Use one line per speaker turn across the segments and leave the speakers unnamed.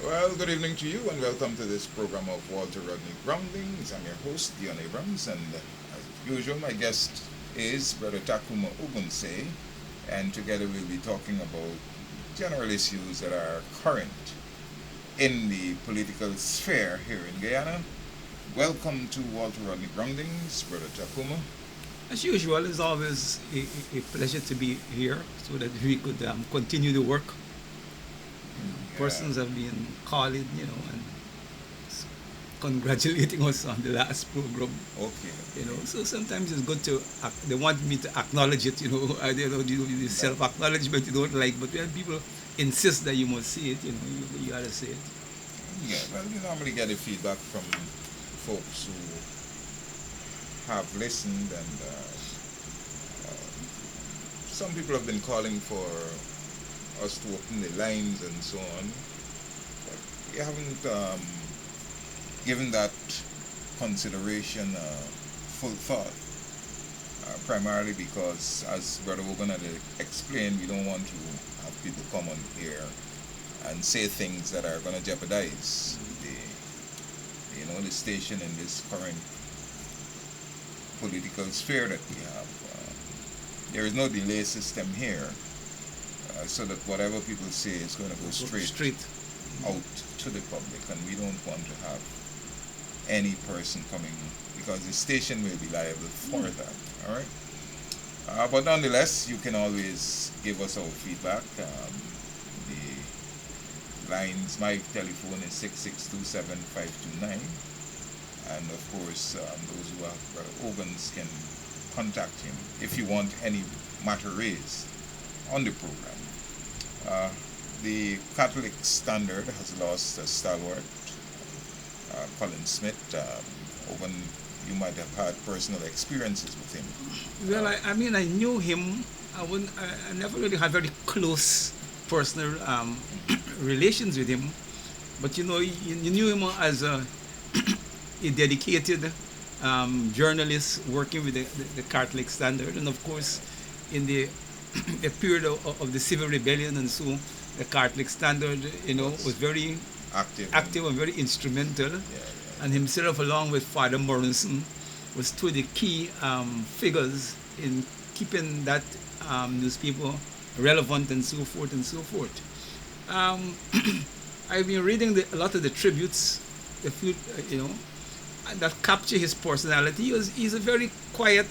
Well, good evening to you and welcome to this program of Walter Rodney Groundings. I'm your host, Dion Abrams, and as usual, my guest is Brother Tacuma Ogunseye, and together we'll be talking about general issues that are current in the political sphere here in Guyana. Welcome to Walter Rodney Groundings, Brother Tacuma.
As usual, it's always a pleasure to be here so that we could continue the work.
Yeah,
Persons have been calling, and congratulating us on the last program.
okay, okay.
So sometimes it's good to, they want me to acknowledge it, I don't know, the
That,
self-acknowledgement you don't like, but when people insist that you must say it, you gotta say it.
yeah, well, you normally get the feedback from folks who have listened and some people have been calling for us to open the lines and so on. But we haven't given that consideration full thought, primarily because, as Brother Wogan had explained, we don't want to have people come on here and say things that are going to jeopardize the station in this current political sphere that we have. There is no delay system here, so that whatever people say is going to go straight
Straight.
out to the public, and we don't want to have any person coming because the station will be liable for that. All right, but nonetheless, you can always give us our feedback. The lines, my telephone is 6627529, and of course, those who have organs can contact him if you want any matter raised on the program. The Catholic Standard has lost a stalwart, Colin Smith. Owen, you might have had personal experiences with him.
Well, I knew him. I never really had very close personal relations with him, but you knew him as a dedicated journalist working with the Catholic Standard, and of course, in the period of the civil rebellion and so, the Catholic Standard, was very
Active.
active and very instrumental,
Yeah,
and himself, along with Father Morrison, was two of the key figures in keeping that newspaper relevant and so forth and so forth. Um, I've been reading a lot of the tributes, the few, that capture his personality. He's a very quiet,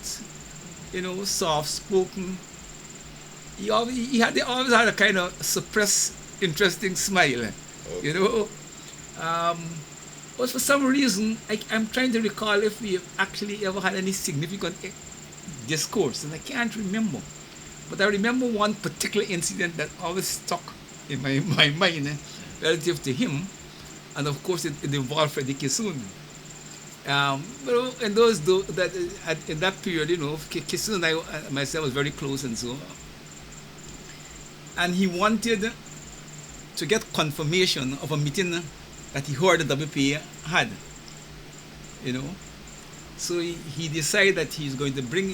soft-spoken. They always had a kind of suppressed, interesting smile,
yeah.
you
Okay.
know. Um, but for some reason, I'm trying to recall if we have actually ever had any significant discourse, and I can't remember. But I remember one particular incident that always stuck in my mind relative to him, and of course it involved Freddie Kissoon. In in that period, Kissoon and I myself was very close and so, and he wanted to get confirmation of a meeting that he heard the WPA had, you know. So he decided that he's going to bring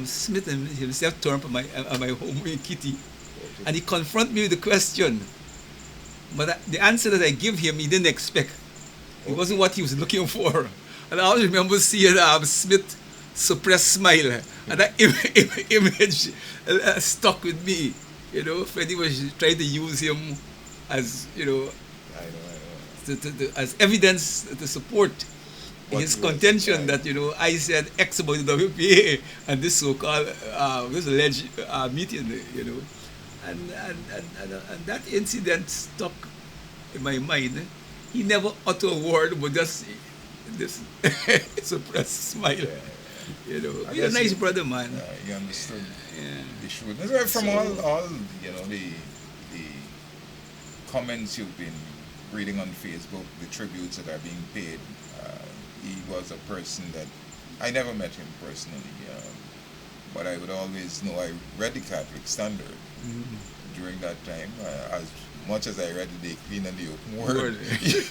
Smith and himself turned up at my home in Kitty, and he confronted me with the question. But the answer that I give him, he didn't expect. It wasn't what he was looking for. And I always remember seeing Smith suppressed smile, and that image stuck with me. Freddie was trying to use him as as evidence to support
What
his
he was,
contention
right.
that I said X about the WPA and this so-called this alleged meeting, and that incident stuck in my mind. He never uttered a word, but just this suppressed smile.
I
He's a
guess
nice brother, man.
he understood
Yeah.
the shrewdness. Well, from
So
all the comments you've been reading on Facebook, the tributes that are being paid. He was a person that I never met him personally, but I would always know I read the Catholic Standard during that time, as much as I read the Day Clean and the Open Word,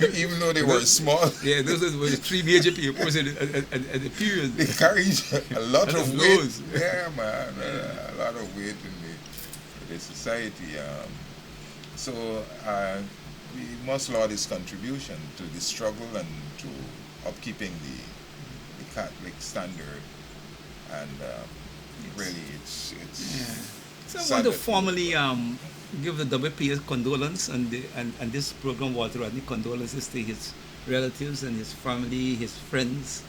word.
even though they were small.
Yeah, those were the three major papers at the period.
They carried a lot
And
of
of
weight.
those.
Yeah, man,
Yeah.
a lot of weight in the society. So we must laud his contribution to the struggle and to upkeeping the Catholic standard. And really,
Yeah.
it's
So I want
sad
to
that we have
formally
got.
give the WPA condolence and this program was Rodney condolences to his relatives and his family, his friends,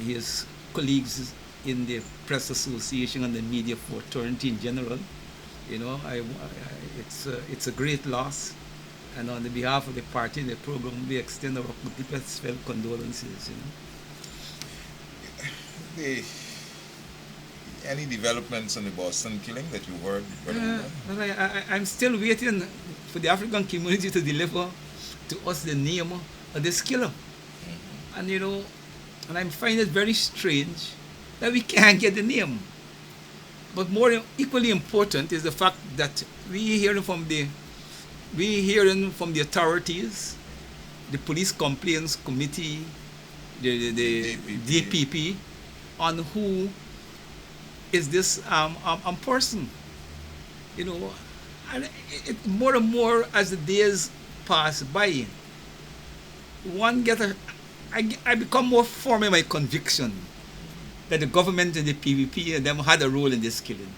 his colleagues in the press association and the media fraternity in general. You know, it's a great loss, and on the behalf of the party and the program, we extend our deepest felt condolences. You know.
The, any developments on the Boston killing that you heard, Brother Woodman?
Well, I'm still waiting for the African community to deliver to us the name of this killer.
Mm-hmm.
And you know, and I find it very strange that we can't get the name. But more equally important is the fact that we hearing from the authorities, the police complaints committee, the DPP, on who is this person. You know, and more and more as the days pass by, one get a, I become more firm in my conviction that the government and the PVP and them had a role in this killing.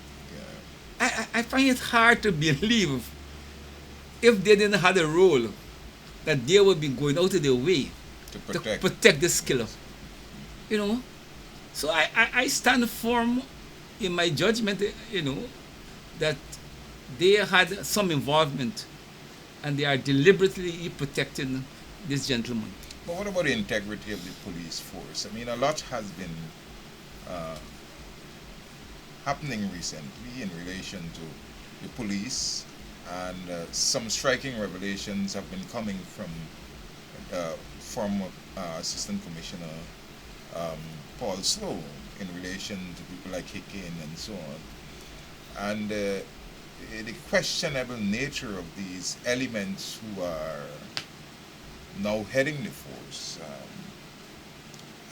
Yeah.
I find it hard to believe if they didn't have a role that they would be going out of their way
To
to
protect.
protect this killer. You know, so I stand firm in my judgment. You know, that they had some involvement and they are deliberately protecting this gentleman.
But what about the integrity of the police force? I mean, a lot has been uh, happening recently in relation to the police, and some striking revelations have been coming from former Assistant Commissioner Paul Slow in relation to people like Hicken and so on. And the questionable nature of these elements who are now heading the force,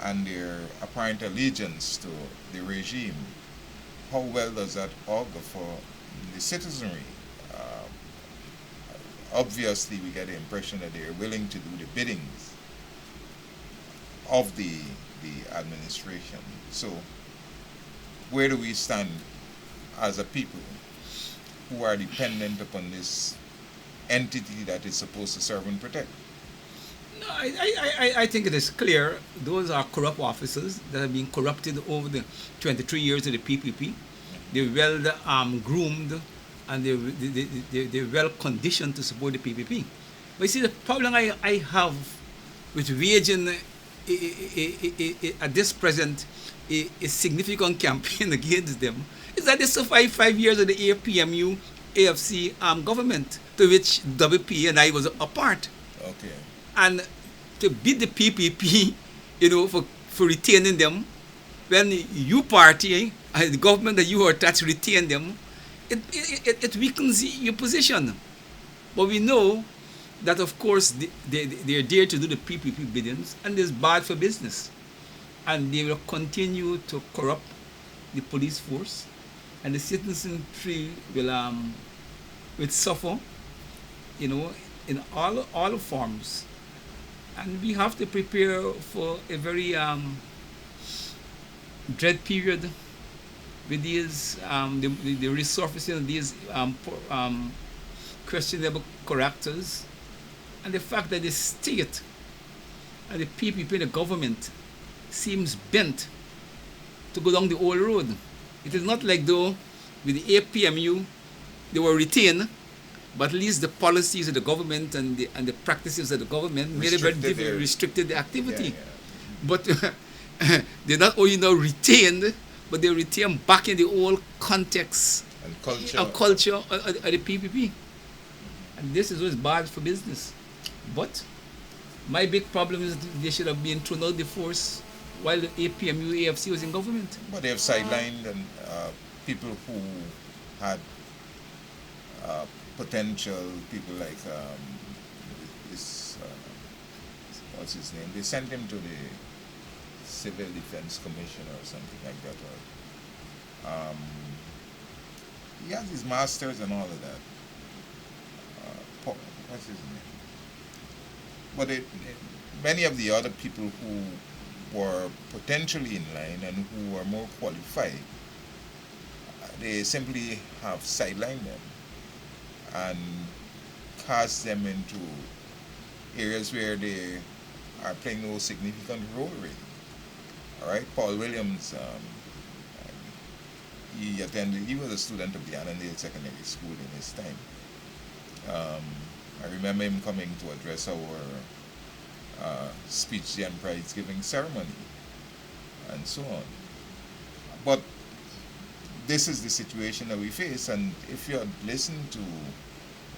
and their apparent allegiance to the regime, how well does that augur for the citizenry? Obviously, we get the impression that they are willing to do the biddings of the administration. So, where do we stand as a people who are dependent upon this entity that is supposed to serve and protect?
No, I think it is clear those are corrupt officers that have been corrupted over the 23 years of the PPP. They're well groomed and they're well conditioned to support the PPP. But you see, the problem I have with waging at this present a significant campaign against them is that they survived 5 years of the APMU AFC government to which WP and I was a part.
Okay.
And to beat the PPP, you know, for retaining them, when you party and the government that you are attached retain them, it weakens your position. But we know that, of course, they're there to do the PPP biddings, and it's bad for business. And they will continue to corrupt the police force, and the citizenry will suffer, you know, in all forms. And we have to prepare for a very dread period with these the resurfacing of these questionable characters, and the fact that the state and the PPP, the government, seems bent to go down the old road. It is not like though with the APMU they were retained, but at least the policies of the government and the practices of the government made it very different, restricted the activity.
Yeah, yeah.
But they're not only now retained, but they retain back in the old context
And culture.
and culture of the PPP. And this is what's bad for business. But my big problem is they should have been thrown out the force while the APMU AFC was in government.
But they have sidelined and people who had potential, people like this, what's his name? They sent him to the Civil Defense Commission or something like that. Or, he has his masters and all of that. his name. But many of the other people who were potentially in line and who were more qualified, they simply have sidelined them and cast them into areas where they are playing no significant role really. All right, Paul Williams, he was a student of the Annandale Secondary School in his time. I remember him coming to address our speech and prize giving ceremony and so on. But this is the situation that we face, and if you had listened to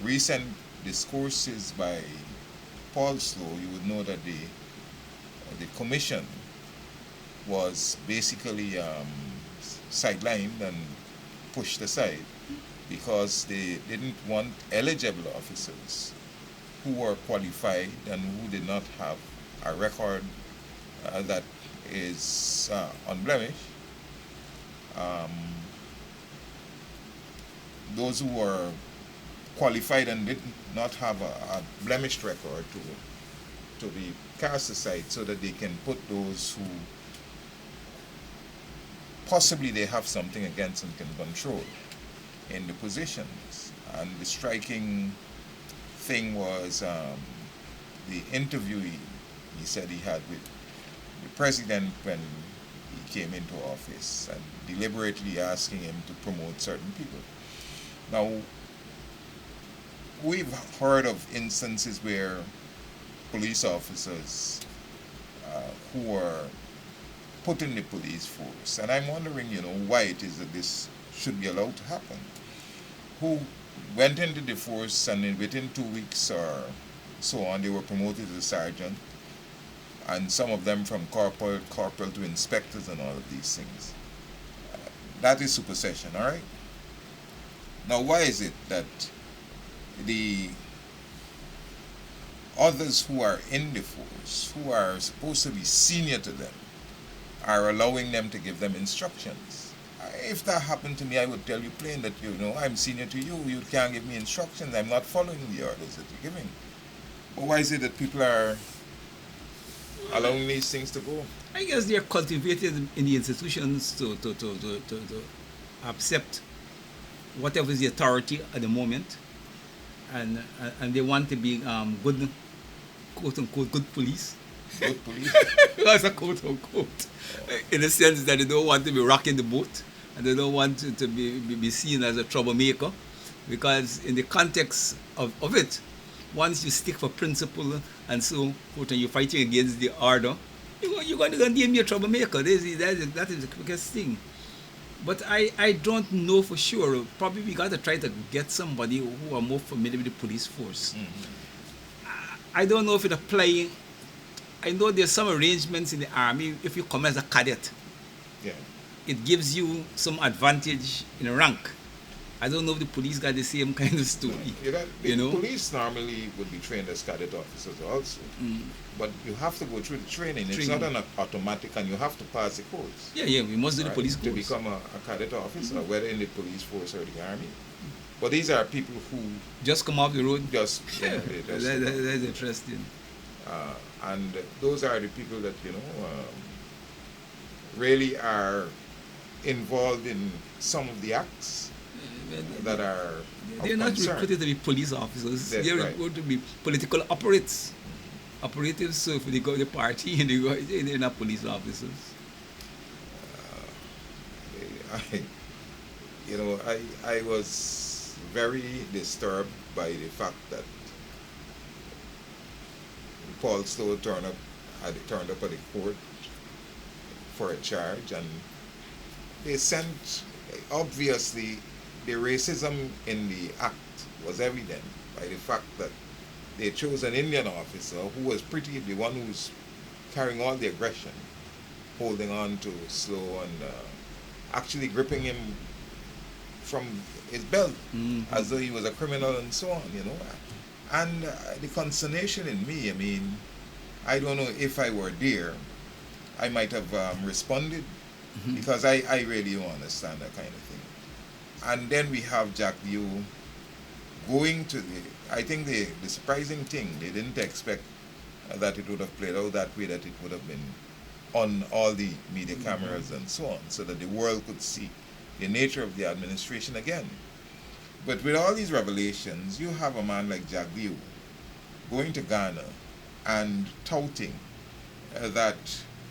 recent discourses by Paul Slow, you would know that the commission was basically sidelined and pushed aside because they didn't want eligible officers who were qualified and who did not have a record that is unblemished. Those who were qualified and did not have a blemished record to be cast aside so that they can put those who possibly they have something against and can control in the positions. And the striking thing was the interview he said he had with the president when he came into office and deliberately asking him to promote certain people. Now, we've heard of instances where police officers who were put in the police force, and I'm wondering, why it is that this should be allowed to happen, who went into the force and within 2 weeks or so on, they were promoted to sergeant, and some of them from corporal to inspectors and all of these things. That is supersession, all right? Now, why is it that the others who are in the force, who are supposed to be senior to them, are allowing them to give them instructions? If that happened to me, I would tell you plain that, I'm senior to you, you can't give me instructions, I'm not following the orders that you're giving. But why is it that people are allowing these things to go?
I guess they're cultivated in the institutions to accept whatever is the authority at the moment, and they want to be good, quote unquote, good police.
Good police?
That's a quote unquote. In the sense that they don't want to be rocking the boat and they don't want to be seen as a troublemaker, because in the context of it, once you stick for principle and so forth and you're fighting against the order, you're going to name me a troublemaker. That is the quickest thing. But I don't know for sure. Probably we got to try to get somebody who are more familiar with the police force. Mm-hmm. I don't know if it applies. I know there's some arrangements in the army. If you come as a cadet,
yeah,
it gives you some advantage in rank. I don't know if the police got the same kind of story.
The police normally would be trained as cadet officers also. Mm. But you have to go through the training. It's not an automatic, and you have to pass the course.
Yeah, we must do the police course.
To become a cadet officer, mm-hmm. whether in the police force or the army. But these are people who
just come off the road.
That's
interesting.
And those are the people that, really are involved in some of the acts that are
they're not recruited to be police officers. They're recruited to be political operatives. Operatives serve for the party and they're not police officers.
I was very disturbed by the fact that Paul Stowe turned up at the court for a charge, and they sent, obviously the racism in the act was evident by the fact that they chose an Indian officer who was the one who was carrying all the aggression, holding on to Slow and actually gripping him from his belt, mm-hmm. as though he was a criminal and so on, And the consternation in me, I don't know if I were there, I might have responded, mm-hmm. because I really don't understand that kind of thing. And then we have Jack View going to I think the surprising thing, they didn't expect that it would have played out that way, that it would have been on all the media cameras and so on, so that the world could see the nature of the administration again. But with all these revelations, you have a man like Jack Dew going to Ghana and touting that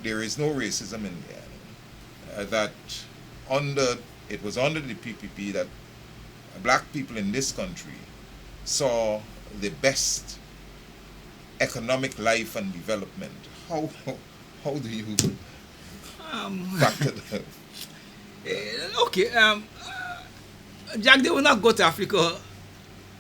there is no racism in Ghana, that it was under the PPP that black people in this country saw the best economic life and development. How do you factor that?
Okay, Jack, they will not go to Africa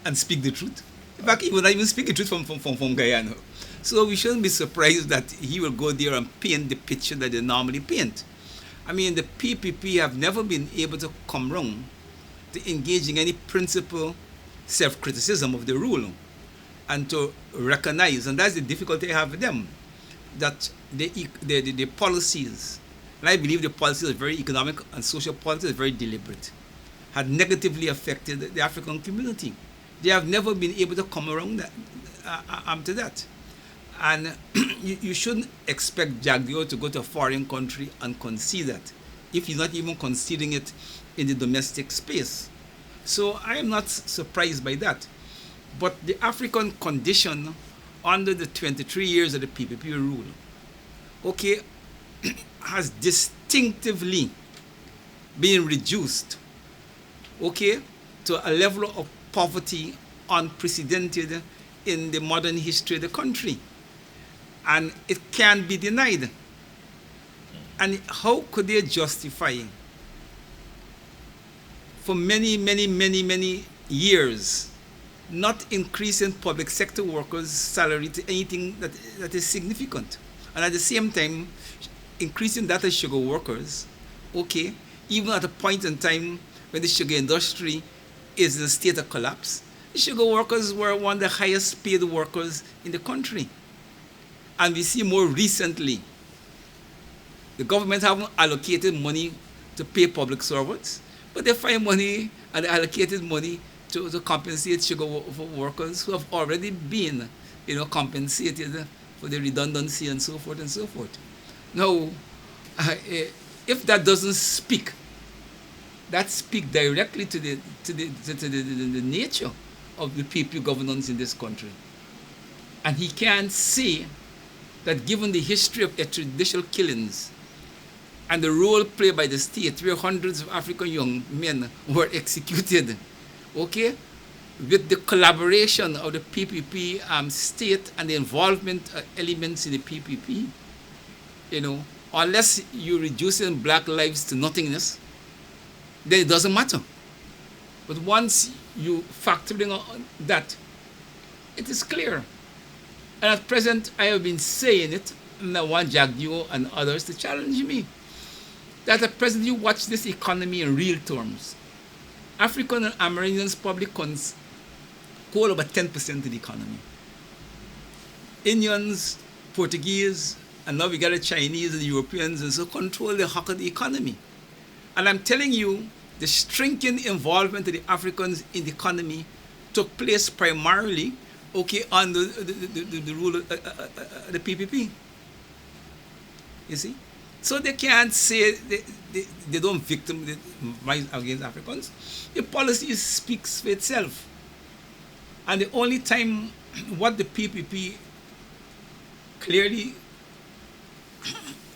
and speak the truth. In fact, he will not even speak the truth from Guyana. So we shouldn't be surprised that he will go there and paint the picture that they normally paint. I mean, the PPP have never been able to come round to engage in any principle self-criticism of the rule and to recognize, and that's the difficulty I have with them, that the policies, and I believe the policies are very economic and social policies are very deliberate, had negatively affected the African community. They have never been able to come around to that. And you shouldn't expect Jack Dio to go to a foreign country and concede that, if he's not even conceding it in the domestic space. So I am not surprised by that. But the African condition under the 23 years of the PPP rule, okay, has distinctively been reduced, okay, to a level of poverty unprecedented in the modern history of the country. And it can't be denied. And how could they justify for many years not increasing public sector workers' salary to anything that is significant, and at the same time increasing that of sugar workers, okay, even at a point in time when the sugar industry is in a state of collapse? The sugar workers were one of the highest paid workers in the country. And we see more recently the government haven't allocated money to pay public servants, but they find money and they allocated money to compensate sugar workers who have already been, compensated for the redundancy and so forth and so forth. Now, if that doesn't speak, that speaks directly to the nature of the PP governance in this country. And he can't say that given the history of extrajudicial killings and the role played by the state, where hundreds of African young men were executed, okay, with the collaboration of the PPP state and the involvement elements in the PPP, unless you're reducing black lives to nothingness, then it doesn't matter. But once you factor in on that, it is clear. And at present, I have been saying it, and I want Jack Dio and others to challenge me, that at present you watch this economy in real terms. African and Americans probably hold about 10% of the economy. Indians, Portuguese, and now we got the Chinese and the Europeans, and so control the hulk of the economy. And I'm telling you, the shrinking involvement of the Africans in the economy took place primarily, okay, under the rule of the PPP. You see? So they can't say they don't victimize against Africans. The policy speaks for itself. And the only time what the PPP clearly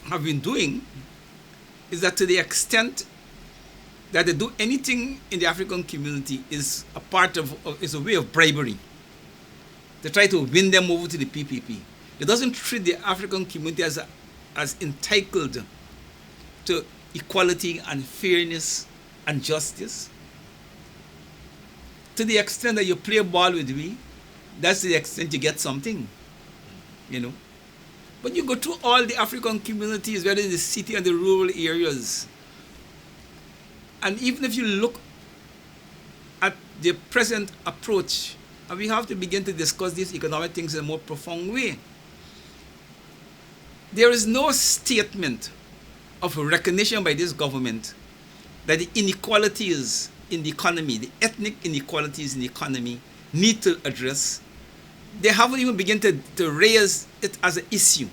have been doing is that to the extent that they do anything in the African community is is a way of bribery. They try to win them over to the PPP. It doesn't treat the African community as entitled to equality and fairness and justice. To the extent that you play ball with me, that's the extent you get something, But you go through all the African communities, whether in the city and the rural areas, and even if you look at the present approach, and we have to begin to discuss these economic things in a more profound way, there is no statement of recognition by this government that the inequalities in the economy, the ethnic inequalities in the economy, need to address, they haven't even begun to raise it as an issue,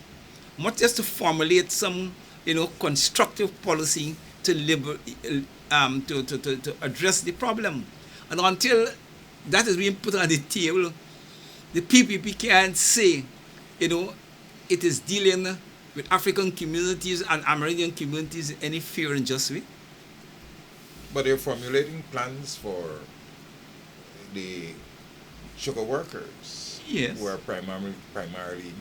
much just to formulate some, constructive policy to to address the problem. And until that is being put on the table, the PPP can't say, it is dealing with African communities and Amerindian communities in any fair and just way.
But they're formulating plans for the sugar workers,
Yes.
who are primarily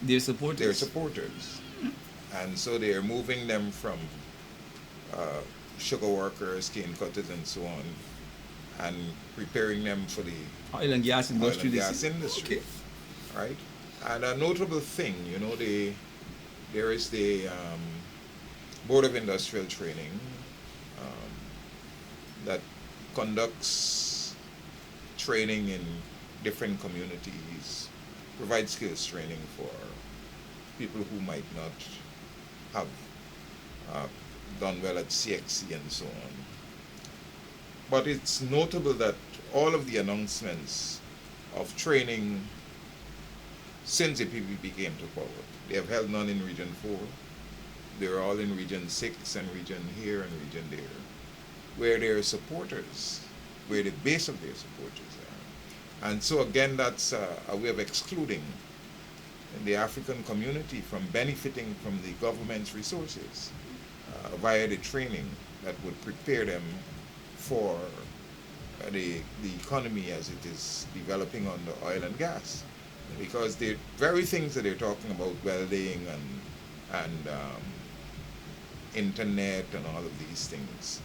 Their supporters.
their supporters. And so they're moving them from sugar workers, cane cutters, and so on, and preparing them for the
Oil and gas
oil
industry.
and gas industry.
Okay.
Right? And a notable thing, there is the Board of Industrial Training that conducts training in different communities, provides skills training for people who might not have done well at CXC and so on. But it's notable that all of the announcements of training since the PPP came to power, they have held none in Region 4. They're all in Region 6 and Region here and Region there, where their supporters, where the base of their supporters are. And so again, that's a way of excluding the African community from benefiting from the government's resources via the training that would prepare them for the economy as it is developing on the oil and gas. Because the very things that they're talking about, welding and internet and all of these things,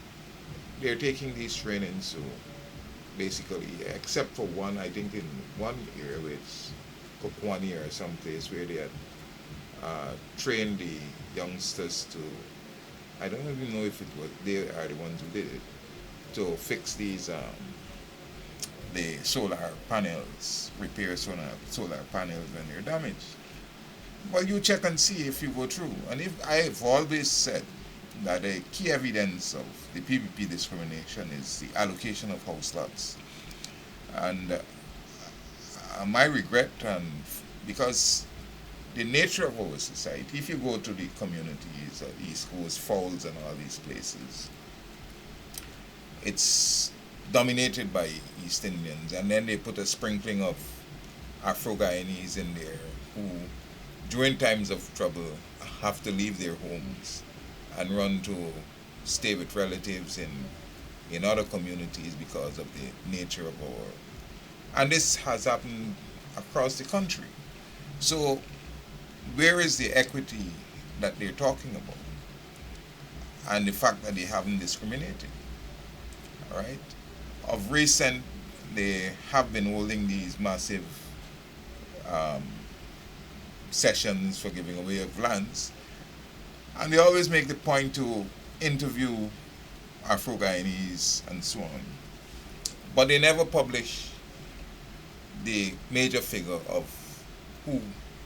they're taking these trainings to basically, except for one, I think in one area, which Kokwani or someplace where they had trained the youngsters to, I don't even know if it was, they are the ones who did it, to fix these the solar panels, repair solar panels when they're damaged. Well, you check and see if you go through. And if I've always said that the key evidence of the PPP discrimination is the allocation of house lots. And my regret, and because the nature of our society, if you go to the communities, East Coast, Falls and all these places, it's dominated by East Indians, and then they put a sprinkling of Afro-Guyanese in there who, during times of trouble, have to leave their homes and run to stay with relatives in other communities because of the nature of our... And this has happened across the country. So where is the equity that they're talking about? And the fact that they haven't discriminated, all right? Of recent, they have been holding these massive sessions for giving away of lands, and they always make the point to interview Afro-Guyanese and so on, but they never publish the major figure of who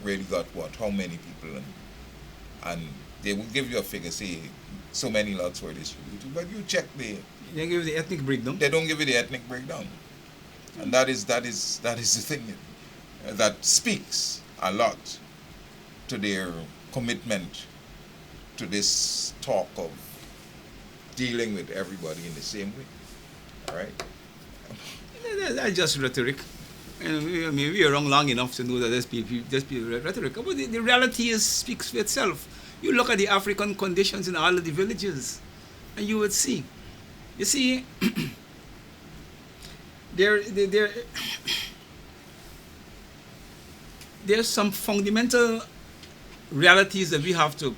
really got what, how many people, and they will give you a figure, say so many lots were distributed, but you check
They give you the ethnic breakdown.
they don't give you the ethnic breakdown. And that is the thing that speaks a lot to their commitment to this talk of dealing with everybody in the same way. All right?
That's just rhetoric. And we are wrong long enough to know that that's rhetoric. But the reality speaks for itself. You look at the African conditions in all of the villages, and you would see. You see, there's some fundamental realities that we have to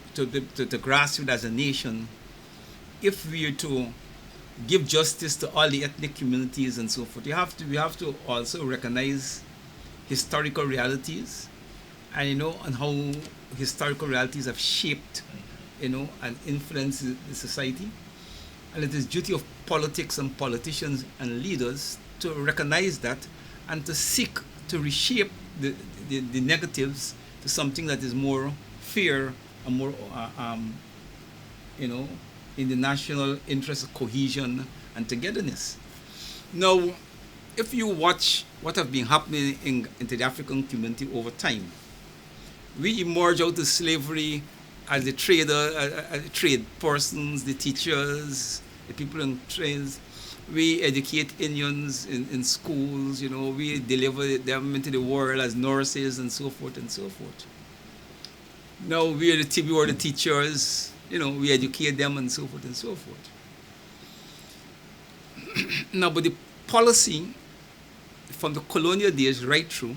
grasp with as a nation if we are to give justice to all the ethnic communities and so forth. We have to also recognize historical realities, and and how historical realities have shaped, and influenced the society. And it is duty of politics and politicians and leaders to recognize that and to seek to reshape the negatives to something that is more fair and more, in the national interest of cohesion and togetherness. Now, if you watch what have been happening into the African community over time, we emerge out of slavery as the trader, trade persons, the teachers, the people in trades. We educate Indians in schools, we deliver them into the world as nurses and so forth and so forth. Now we are the teachers, we educate them and so forth and so forth. Now, but the policy from the colonial days right through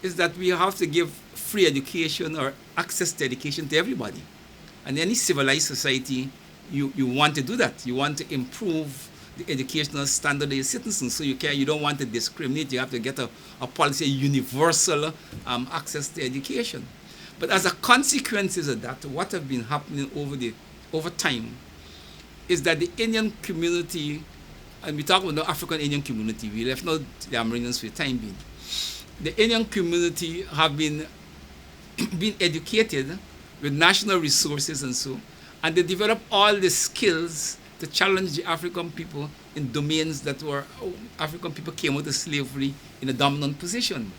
is that we have to give free education or access to education to everybody. And any civilized society, you want to do that. You want to improve the educational standard of your citizens. So you don't want to discriminate. You have to get a policy, universal access to education. But as a consequence of that, what have been happening over time is that the Indian community, and we talk about the African Indian community, we left out the Amerindians for the time being. The Indian community have been educated with national resources and they develop all the skills to challenge the African people in domains that were African people came out of slavery in a dominant position.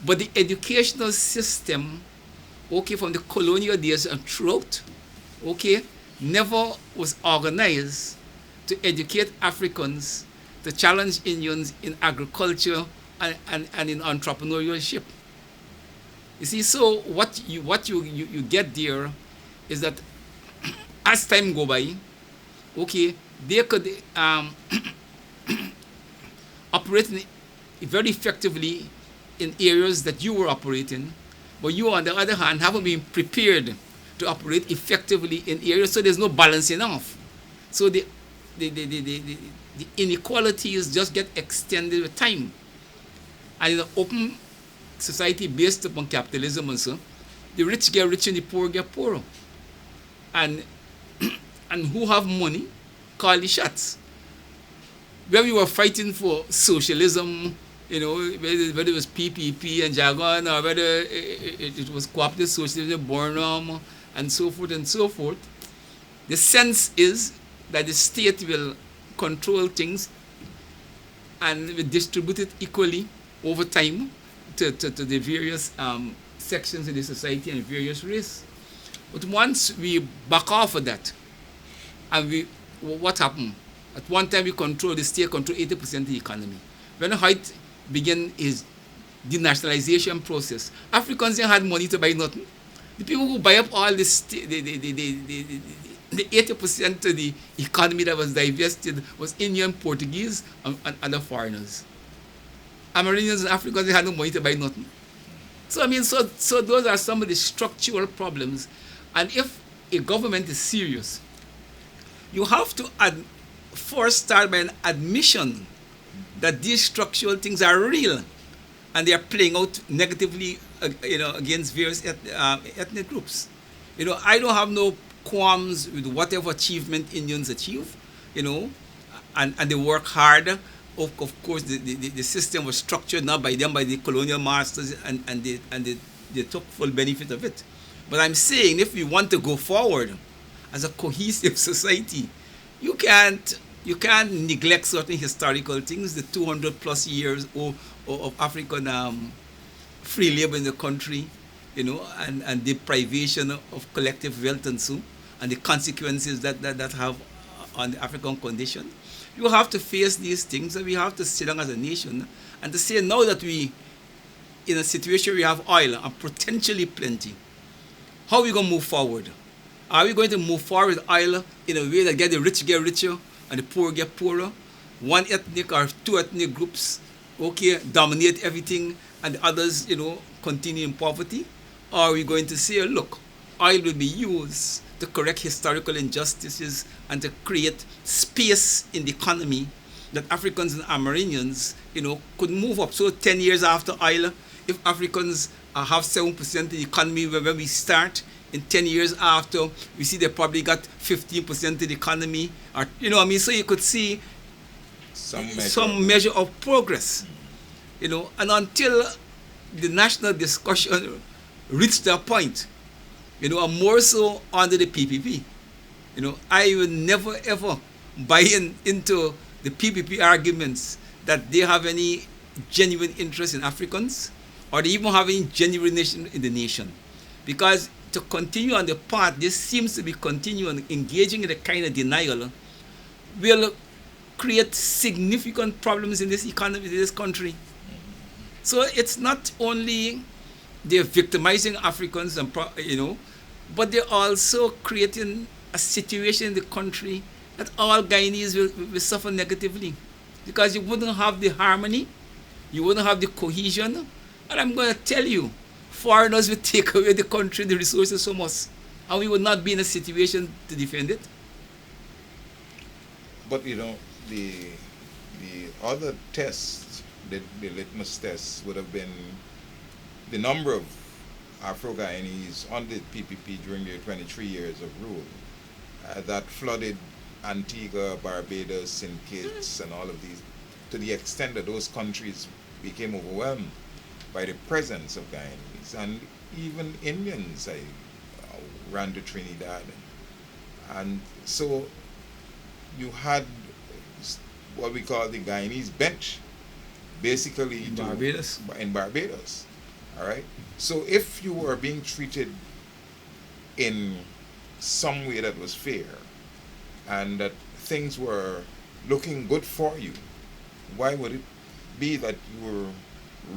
But the educational system, from the colonial days and throughout, never was organized to educate Africans to challenge Indians in agriculture and in entrepreneurship. You see, so what you get there is that as time go by, they could operate very effectively in areas that you were operating, but you, on the other hand, haven't been prepared to operate effectively in areas, so there's no balancing off. So the inequalities just get extended with time. And in an open society based upon capitalism and so, the rich get richer and the poor get poorer. And who have money call the shots. When we were fighting for socialism, whether it was PPP and Jargon or whether it was cooperative socialism, Burnham, and so forth, the sense is that the state will control things and will distribute it equally over time to the various sections of the society and various races. But once we back off of that, and what happened? At one time we the state controlled 80% of the economy. When Hoyt began his denationalization process, Africans didn't have money to buy nothing. The people who buy up all this, the 80% of the economy that was divested was Indian, Portuguese, and other foreigners. Amerindians and Africans, they had no money to buy nothing. So so those are some of the structural problems. And if a government is serious, you have to first start by an admission that these structural things are real and they are playing out negatively, against various ethnic groups. I don't have no qualms with whatever achievement Indians achieve, and they work hard. Of course, the system was structured not by them, by the colonial masters, and they took full benefit of it. But I'm saying if we want to go forward as a cohesive society, you can't neglect certain historical things, the 200 plus years of African free labor in the country, and deprivation of collective wealth and so, and the consequences that have on the African condition. You have to face these things, and we have to sit down as a nation and to say now that we, in a situation where we have oil and potentially plenty, how are we going to move forward? Are we going to move forward with oil in a way that the rich get richer and the poor get poorer? One ethnic or two ethnic groups, dominate everything and the others, continue in poverty? Or are we going to say, look, oil will be used to correct historical injustices and to create space in the economy that Africans and Amerindians, could move up. So 10 years after oil, if Africans have 7% of the economy when we start, in 10 years after, we see they probably got 15% of the economy. Or, so you could see some measure of progress. And until the national discussion reached that point, and more so under the PPP, I will never ever buy into the PPP arguments that they have any genuine interest in Africans, or they even have any genuine nation in the nation. Because to continue on the path, this seems to be continuing, engaging in a kind of denial, will create significant problems in this economy, in this country. So it's not only they're victimizing Africans, and but they're also creating a situation in the country that all Guyanese will suffer negatively, because you wouldn't have the harmony, you wouldn't have the cohesion, and I'm going to tell you, foreigners will take away the country, the resources from us, and we would not be in a situation to defend it.
But the other tests, the litmus tests, would have been the number of Afro-Guyanese on the PPP during their 23 years of rule that flooded Antigua, Barbados, St. Kitts, and all of these, to the extent that those countries became overwhelmed by the presence of Guyanese. And even Indians ran to Trinidad. And so you had what we call the Guyanese bench, basically
in Barbados.
In Barbados. All right. So if you were being treated in some way that was fair, and that things were looking good for you, why would it be that you were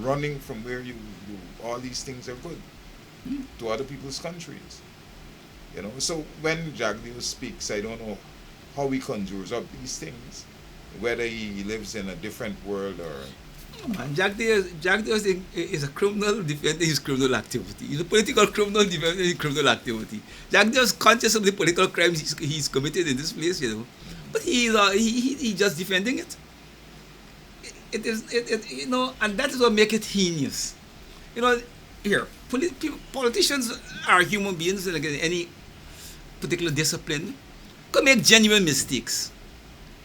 running from where you all these things are good to other people's countries? So when Jagdeo speaks, I don't know how he conjures up these things, whether he lives in a different world or...
Jagdeo is a criminal defending his criminal activity. He's a political criminal defending his criminal activity. Jagdeo is conscious of the political crimes he's committed in this place, but he's just defending it. It is, and that is what makes it heinous. Here, politicians are human beings, and again, any particular discipline could make genuine mistakes,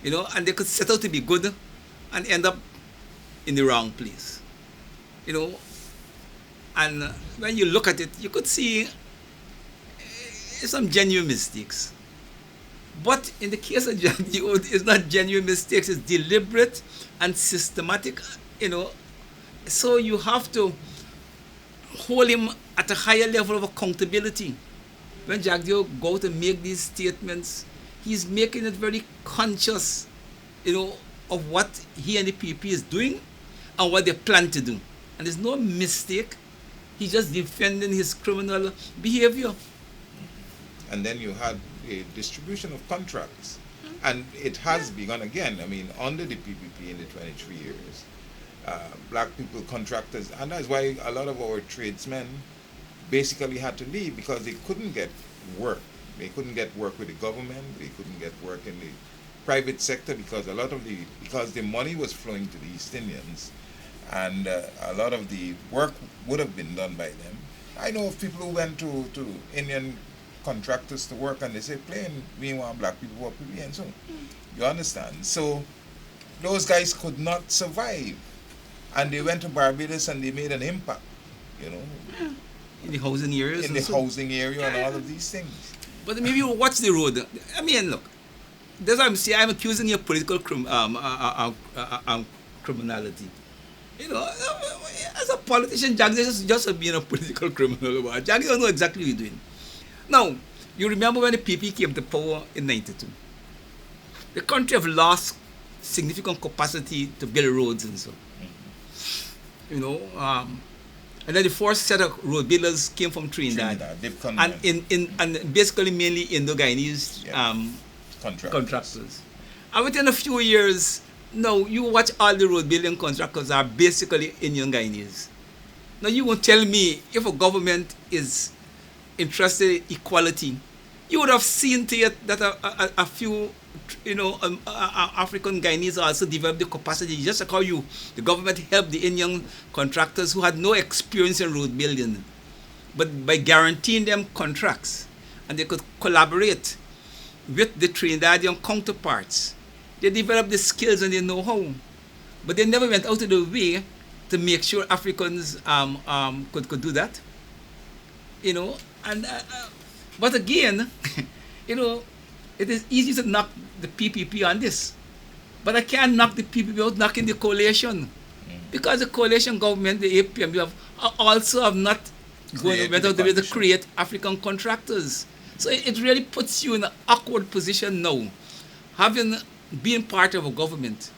and they could set out to be good and end up in the wrong place, and when you look at it, you could see some genuine mistakes. But in the case of Jagdeo, it's not genuine mistakes, it's deliberate and systematic, so you have to hold him at a higher level of accountability. When Jagdeo go to make these statements, he's making it very conscious, of what he and the PP is doing and what they plan to do. And there's no mistake. He's just defending his criminal behavior.
And then you had a distribution of contracts. And it has begun again. Under the PPP in the 23 years, black people, contractors, and that's why a lot of our tradesmen basically had to leave, because they couldn't get work. They couldn't get work with the government. They couldn't get work in the private sector, because because the money was flowing to the East Indians, and a lot of the work would have been done by them. I know of people who went to Indian contractors to work, and they say, plain, we want black people work with me, and so you understand. So those guys could not survive, and they went to Barbados and they made an impact,
in the housing areas,
housing area and all of these things.
But maybe you watch the road. Look, that's what I'm saying. I'm accusing you of political criminality. As a politician, Jagdeo is just being a political criminal. Jagdeo don't know exactly what he's doing. Now, you remember when the PP came to power in '92? The country have lost significant capacity to build roads and so. And then the first set of road builders came from Trinidad and basically mainly Indo-Guyanese contractors. And within a few years, now you watch all the road building contractors are basically Indian Guyanese. Now you won't tell me, if a government is interested in equality, you would have seen to it that a few African Guyanese also developed the capacity, just like how the government helped the Indian contractors who had no experience in road building, but by guaranteeing them contracts, and they could collaborate with the Trinidadian counterparts, they developed the skills and the know-how, but they never went out of the way to make sure Africans could do that, but again, it is easy to knock the PPP on this. But I can't knock the PPP without knocking the coalition. Because the coalition government, the APM, also have not went out the way to create African contractors. So it really puts you in an awkward position now, having been part of a government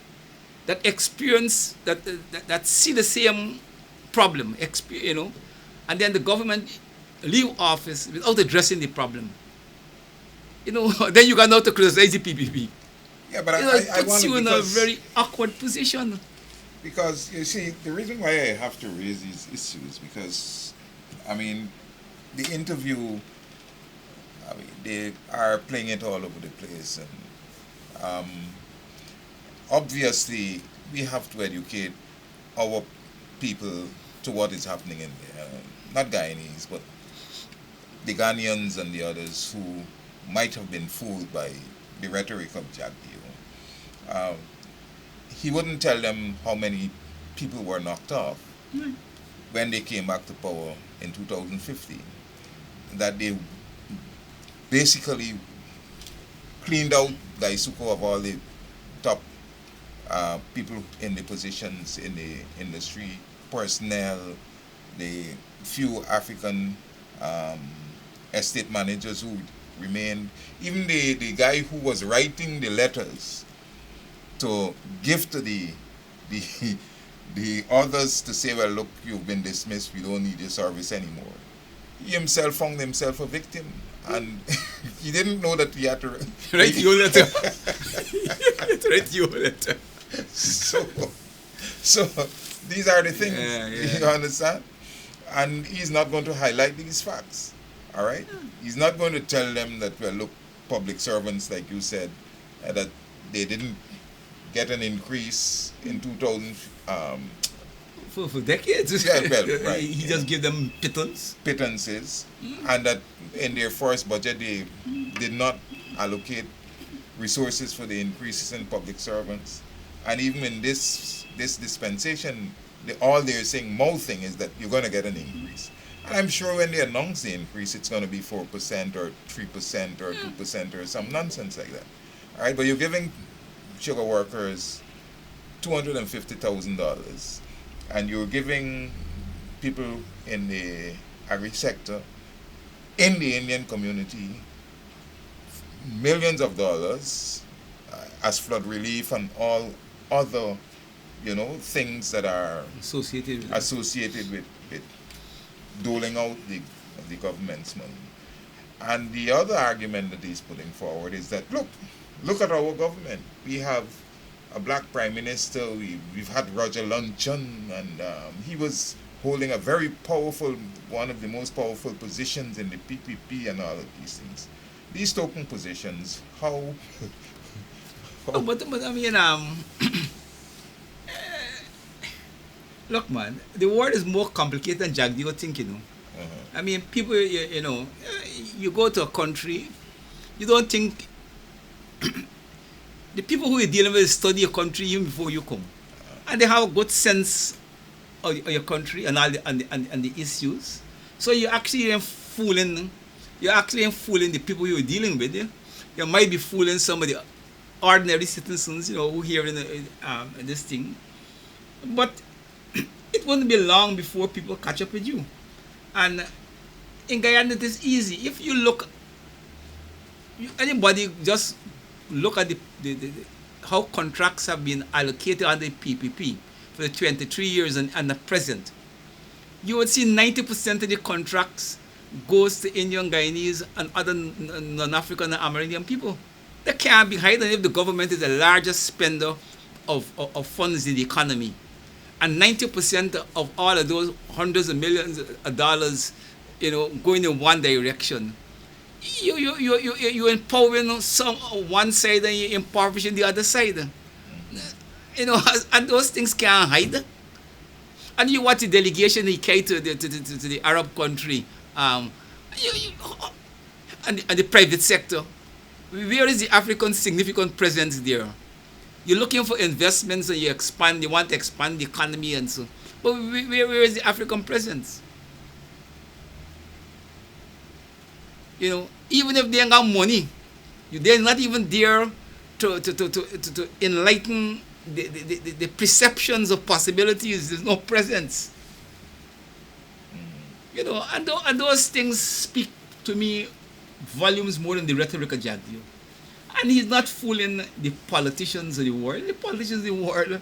that experience, that see the same problem, and then the government leave office without addressing the problem. Then you got now to criticize the PPP.
Yeah, but
it puts you in a very awkward position.
Because, you see, the reason why I have to raise these issues, because, the interview, they are playing it all over the place. And obviously, we have to educate our people to what is happening in there. Not Guyanese, but the Ghanaians and the others who might have been fooled by the rhetoric of Jagdeo. He wouldn't tell them how many people were knocked off when they came back to power in 2015. That they basically cleaned out Daisuko of all the top people in the positions in the industry, personnel, the few African estate managers who remained, even the guy who was writing the letters to give to the others to say, well, look, you've been dismissed, we don't need your service anymore. He himself found himself a victim, and he didn't know that he had to
write your letter. Write your letter.
So these are the things, you understand? And he's not going to highlight these facts, all right? He's not going to tell them that, well, look, public servants, like you said, that they didn't get an increase in 2000.
For decades.
Yeah, well, right.
He just give them
pittances, and that in their first budget they did not allocate resources for the increases in public servants. And even in this dispensation, all they're saying, mouthing, is that you're going to get an increase. And I'm sure when they announce the increase, it's going to be 4% or 3% or 2% or some nonsense like that. All right, but you're giving sugar workers $250,000, and you're giving people in the agri sector, in the Indian community, millions of dollars as flood relief and all other, things that are associated with doling out the government's money. And the other argument that he's putting forward is that, look at our government. We have a black prime minister. We've had Roger Luncheon, and he was holding a very powerful, one of the most powerful positions in the PPP and all of these things. These token positions, how
but look, man, the world is more complicated than Jagdeo think, people, you go to a country, you don't think the people who you're dealing with study your country even before you come, and they have a good sense of your country and all the issues. So you're actually fooling the people you're dealing with. You might be fooling some of the ordinary citizens, who hear in this thing, but it wouldn't be long before people catch up with you. And in Guyana, it is easy. If you look, anybody just look at the how contracts have been allocated under the PPP for the 23 years and the present, you would see 90% of the contracts goes to Indian, Guyanese, and other non-African and Amerindian people. They can't be hidden if the government is the largest spender of funds in the economy. And 90% of all of those hundreds of millions of dollars, going in one direction. You empowering one side and you impoverishing the other side. And those things can't hide. And you watch the delegation he came to the Arab country, and the private sector. Where is the African significant presence there? You're looking for investments and you want to expand the economy and so. But where is the African presence? Even if they ain't got money, they're not even there to enlighten the perceptions of possibilities. There's no presence. You know, and those things speak to me volumes more than the rhetoric of Jagdeo. And he's not fooling the politicians of the world. The politicians of the world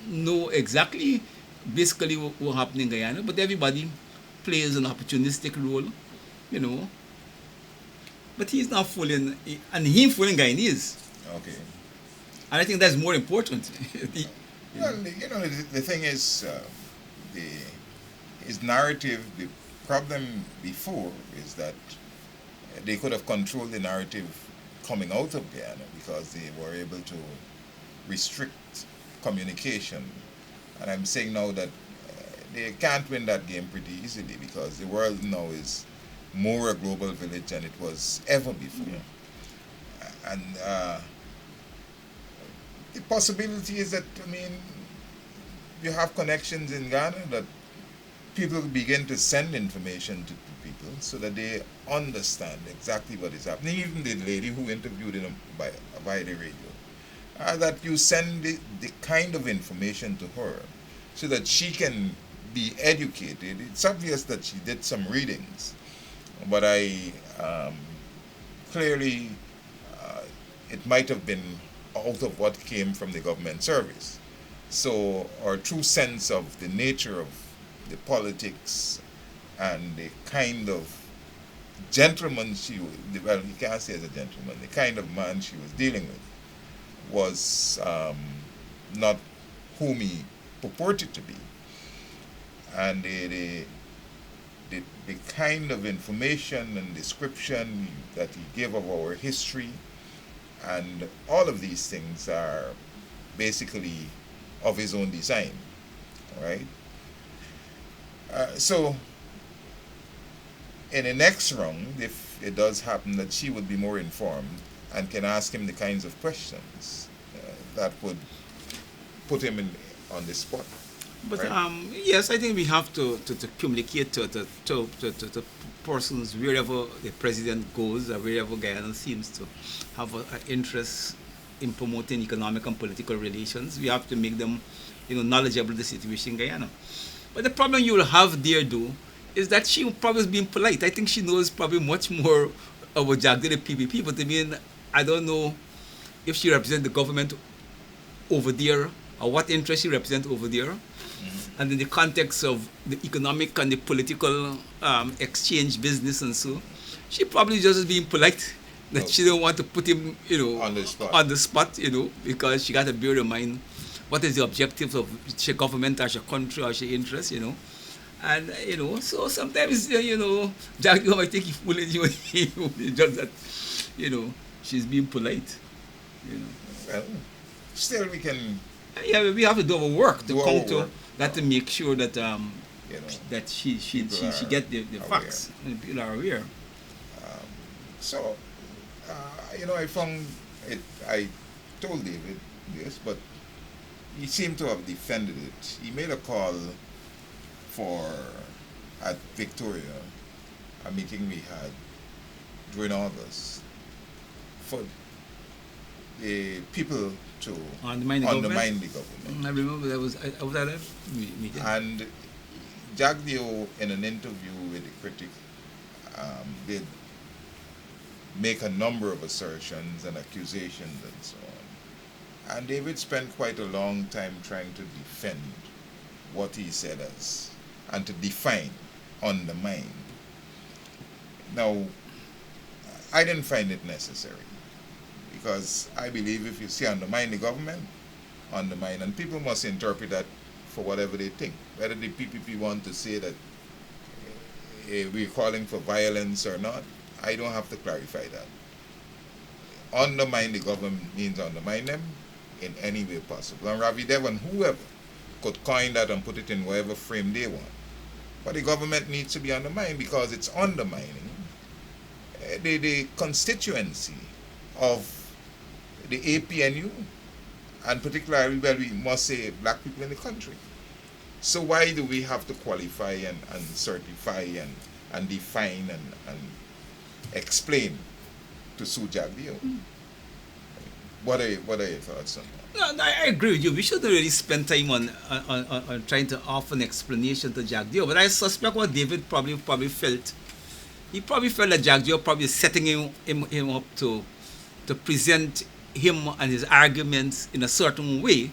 know exactly basically what happened in Guyana, but everybody plays an opportunistic role, you know. But he's not fooling, and he fooling Guyanese.
Okay.
And I think that's more important.
Well, you know, the thing is, the his narrative, the problem before is that they could have controlled the narrative coming out of Guyana because they were able to restrict communication. And I'm saying now that they can't win that game pretty easily because the world now is more a global village than it was ever before. Yeah. And the possibility is that, I mean, you have connections in Ghana that people begin to send information to people so that they understand exactly what is happening. Even the lady who interviewed him via the radio, that you send the kind of information to her so that she can be educated. It's obvious that she did some readings, but I clearly it might have been out of what came from the government service. So our true sense of the nature of the politics and the kind of gentleman she was, well, you can't say as a gentleman, the kind of man she was dealing with was not whom he purported to be. And the kind of information and description that he gave of our history and all of these things are basically of his own design, right? So in the next round, if it does happen that she would be more informed and can ask him the kinds of questions that would put him on the spot.
But
right?
yes, I think we have to communicate to persons wherever the president goes or wherever Guyana seems to have an interest in promoting economic and political relations. We have to make them, knowledgeable of the situation in Guyana. But the problem you will have there, though, is that she probably is being polite. I think she knows probably much more about Jagdeo the PPP, but I mean, I don't know if she represents the government over there or what interest she represents over there. Mm-hmm. And in the context of the economic and the political exchange business and so, she probably just is being polite that she don't want to put him, on the spot, because she got to bear in mind what is the objectives of the government as a country or she interest, And, so sometimes, Jagdeo might think he fooling you just that, she's being polite,
Well, still we can...
Yeah, we have to do our work to counter that to make sure that, that she get the facts and people are aware.
So, I found it, I told David this, but he seemed to have defended it. He made a call at Victoria, a meeting we had during August, for the people to undermine the government.
I remember I was at that meeting.
And Jagdeo, in an interview with the critic, did make a number of assertions and accusations and so on. And David spent quite a long time trying to defend what he said as, and to define, undermine. Now, I didn't find it necessary, because I believe if you say undermine the government, undermine, and people must interpret that for whatever they think. Whether the PPP want to say that we're calling for violence or not, I don't have to clarify that. Undermine the government means undermine them in any way possible. And Ravi Dev and whoever could coin that and put it in whatever frame they want. But the government needs to be undermined because it's undermining the constituency of the APNU, and particularly, well, we must say black people in the country. So why do we have to qualify and certify and define and explain to Sue Jagdeo? what are your thoughts on that?
No, I agree with you. We shouldn't really spend time on trying to offer an explanation to Jack Dio. But I suspect what David probably felt. He probably felt that Jack Dio probably setting him up to present him and his arguments in a certain way,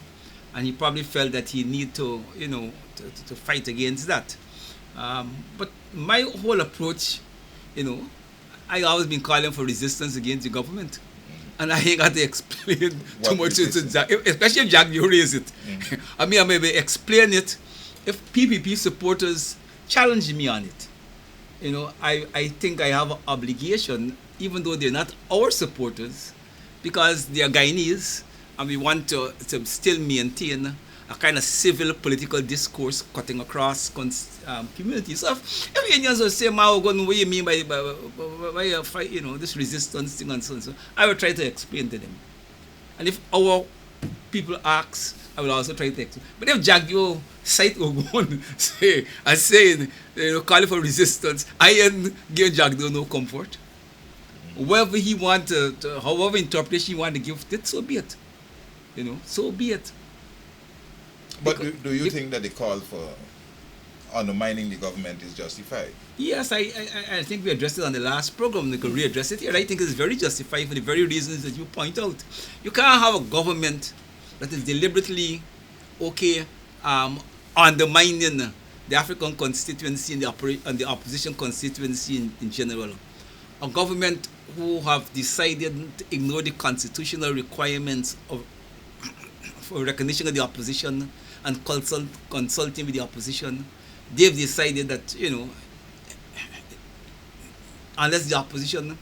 and he probably felt that he need to to fight against that. But my whole approach, you know, I always been calling for resistance against the government. And I ain't got to explain too much to Jack, especially if Jack you raise it. I mean, I maybe explain it if PPP supporters challenge me on it. You know, I think I have an obligation, even though they're not our supporters, because they are Guyanese, and we want to still maintain a kind of civil political discourse cutting across communities. So if Indians will say, what do you mean by this resistance thing and so on, so I will try to explain to them. And if our people ask, I will also try to explain. But if Jagyo site Ogun saying, calling for resistance, I ain't give Jagyo no comfort. Whatever he want however interpretation he want to give it, so be it. So be it.
But do you think that the call for undermining the government is justified?
Yes, I think we addressed it on the last program. We could readdress it here. I think it's very justified for the very reasons that you point out. You can't have a government that is deliberately undermining the African constituency and the opposition constituency in general. A government who have decided to ignore the constitutional requirements for recognition of the opposition and consulting with the opposition, they've decided that, unless the opposition,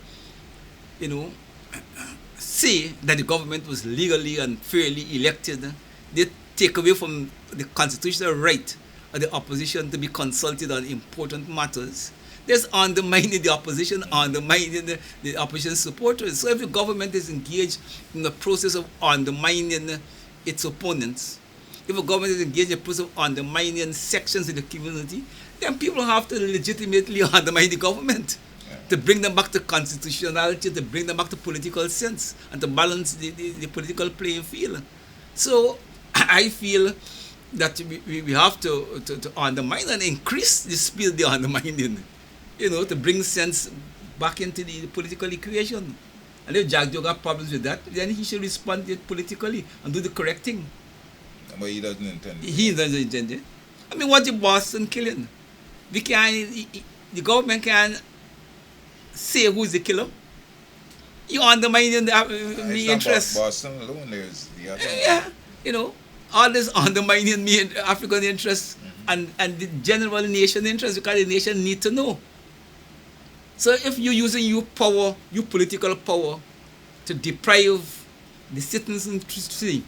say that the government was legally and fairly elected, they take away from the constitutional right of the opposition to be consulted on important matters. There's undermining the opposition, undermining the opposition supporters. So if the government is engaged in the process of undermining its opponents, if a government is engaged in the process of undermining sections of the community, then people have to legitimately undermine the government to bring them back to constitutionality, to bring them back to political sense, and to balance the political playing field. So I feel that we have to undermine and increase the speed of the undermining, to bring sense back into the political equation. And if Jack got problems with that, then he should respond to it politically and do the correct thing.
But he doesn't intend it.
He doesn't intend it. I mean, what's the Boston killing? The government can say who's the killer. You undermining the interest.
Not Boston alone, there's the other.
Yeah, all this undermining me African interests and the general nation interest, because the nation need to know. So if you're using your power, your political power, to deprive the citizenry,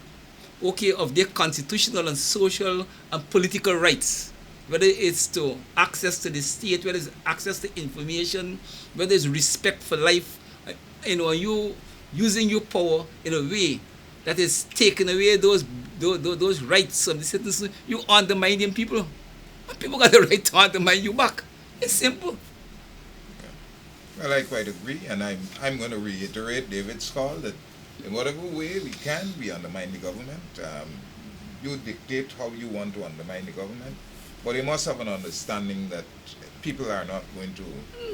of their constitutional and social and political rights, whether it's to access to the state, whether it's access to information, whether it's respect for life, you using your power in a way that is taking away those rights of the citizens, you undermining people. And people got the right to undermine you back. It's simple.
Well, I quite agree, and I'm going to reiterate David's call that in whatever way we can, we undermine the government. You dictate how you want to undermine the government, but you must have an understanding that people are not going to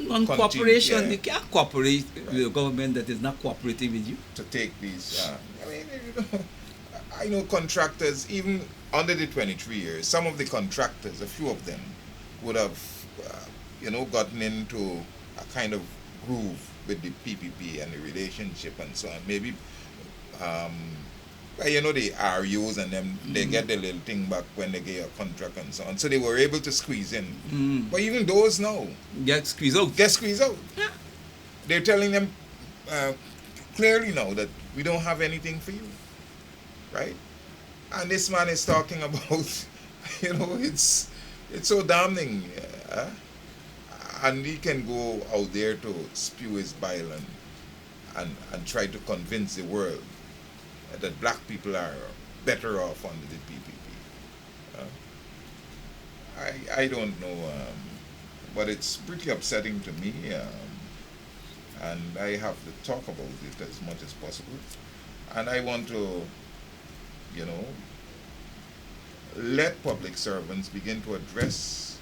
non-cooperation. You can't cooperate with a government that is not cooperating with you.
To take these, I know contractors, even under the 23 years, some of the contractors, a few of them, would have, gotten into a kind of groove with the PPP and the relationship and so on. Maybe, the RUs and them, they get the little thing back when they get a contract and so on. So they were able to squeeze in. But even those now
get squeezed out.
Yeah. They're telling them clearly now that we don't have anything for you, right? And this man is talking about, it's so damning. And he can go out there to spew his bile and try to convince the world that black people are better off under the PPP. I don't know, but it's pretty upsetting to me, and I have to talk about it as much as possible. And I want to, you know, let public servants begin to address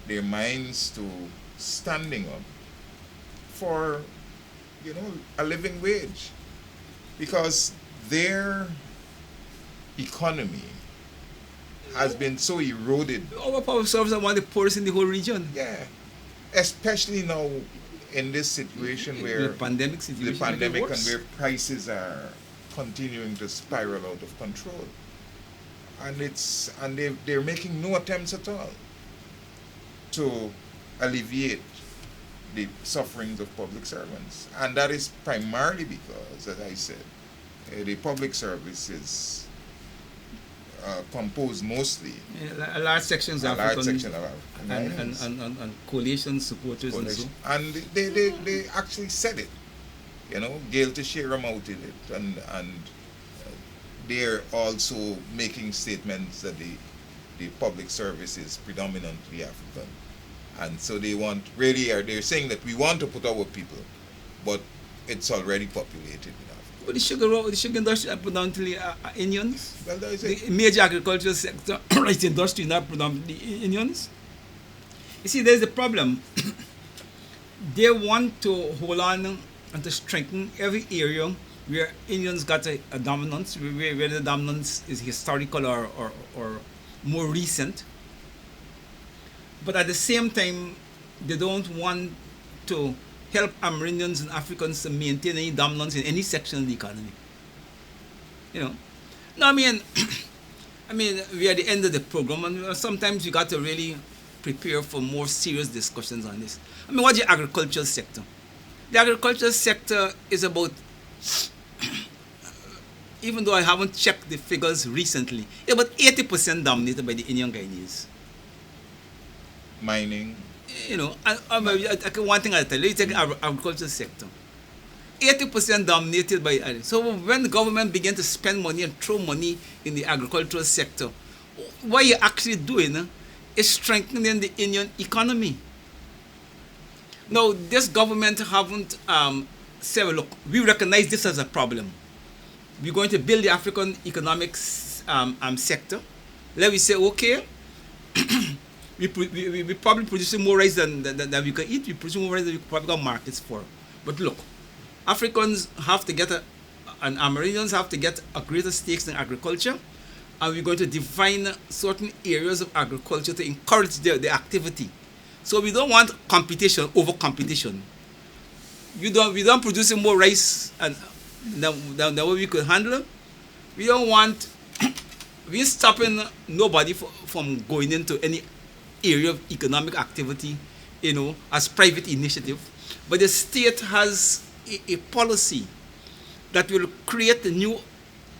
their minds to standing up for, a living wage. Because their economy has been so eroded.
Our public servants are one of the poorest in the whole region.
Yeah. Especially now in this situation where
The pandemic situation.
the pandemic and
worse.
where prices are continuing to spiral out of control. And they're making no attempts at all to alleviate the sufferings of public servants. And that is primarily because, as I said, the public service is composed mostly
A large sections
a
of
large
African
section of Africans.
and coalition supporters and so.
And they actually said it, Gail Teixeira mouted it, and they're also making statements that the public service is predominantly African, and so they're saying that we want to put our people, but it's already populated with Africans.
But the sugar industry are predominantly Indians.
Well, there is
The major agricultural sector, rice industry, not predominantly Indians. You see, there's a problem. They want to hold on and to strengthen every area where Indians got a dominance, where the dominance is historical or more recent. But at the same time, they don't want to help Amerindians and Africans to maintain any dominance in any section of the economy. No, I mean, we're at the end of the program, and sometimes you got to really prepare for more serious discussions on this. What's the agricultural sector? The agricultural sector is about, even though I haven't checked the figures recently, it's about 80% dominated by the Indian Guyanese.
mining.
One thing I'll tell you, take agricultural sector. 80% dominated by. So when the government began to spend money and throw money in the agricultural sector, what you're actually doing is strengthening the Indian economy. Now, this government haven't said, look, we recognize this as a problem. We're going to build the African economic sector. Let me say, okay, we probably producing more rice than we can eat. We produce more rice than we probably got markets for. But look, Africans have to get and Amerindians have to get a greater stakes in agriculture, and we're going to define certain areas of agriculture to encourage the activity. So we don't want competition over competition. We don't producing more rice than what we could handle. We don't want. We're stopping nobody from going into any area of economic activity, as private initiative. But the state has a policy that will create new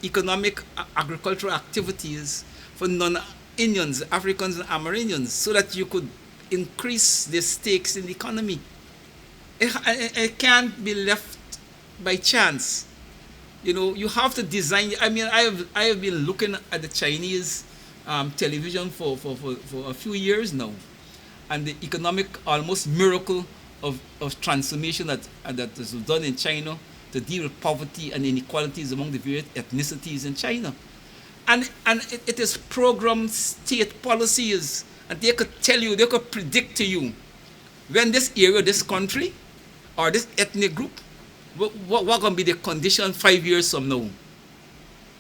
economic agricultural activities for non-Indians, Africans and Amerindians, so that you could increase the stakes in the economy. It can't be left by chance. You have to design. I have been looking at the Chinese television for a few years now, and the economic almost miracle of transformation that is done in China to deal with poverty and inequalities among the various ethnicities in China. And it is programmed state policies, and they could tell you, they could predict to you when this area, this country, or this ethnic group, what going to be the condition 5 years from now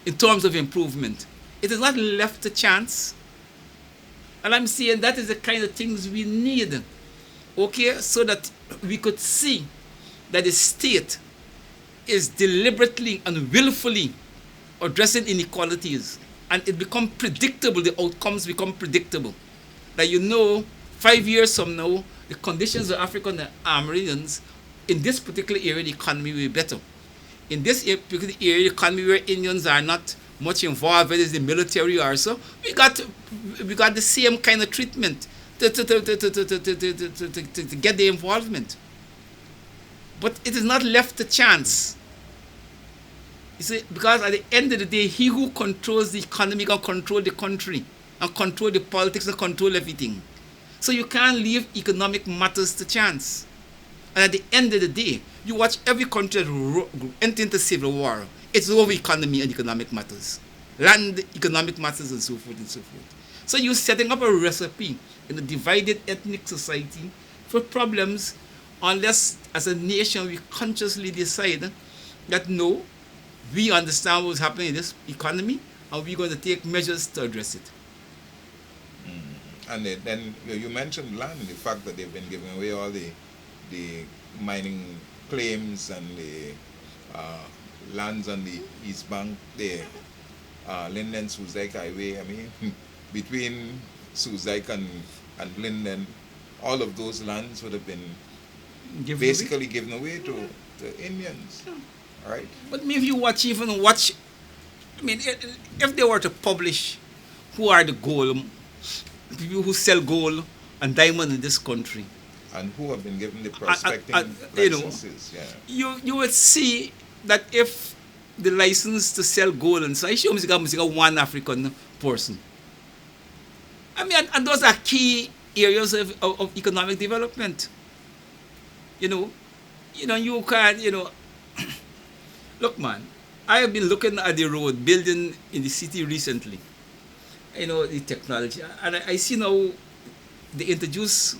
in terms of improvement. It is not left to chance. And I'm saying that is the kind of things we need, okay, so that we could see that the state is deliberately and willfully addressing inequalities, and it becomes predictable, the outcomes become predictable. That 5 years from now, the conditions of African Amerindians in this particular area, the economy will be better. In this particular area, the economy where Indians are not much involved, whether it's the military or so, we got the same kind of treatment to get the involvement. But it is not left to chance. You see, because at the end of the day, he who controls the economy can control the country and control the politics and control everything. So you can't leave economic matters to chance. And at the end of the day, you watch every country enter into civil war. It's over economy and economic matters, land economic matters, and so forth and so forth. So you're setting up a recipe in a divided ethnic society for problems, unless as a nation we consciously decide that no, we understand what's happening in this economy and we're going to take measures to address it.
And then you mentioned land, the fact that they've been giving away all the mining claims and the lands on the East Bank, the Linden Suzdijk Highway. I mean, between Suzdijk and Linden, all of those lands would have been basically given away to Indians. All right.
But maybe you watch, I mean, if they were to publish who are the gold, people who sell gold and diamond in this country,
and who have been given the prospecting licenses,
you would see that if the license to sell gold and so I show one African person. I mean, and those are key areas of economic development. You can, look, man, I have been looking at the road building in the city recently. The technology, and I see now they introduce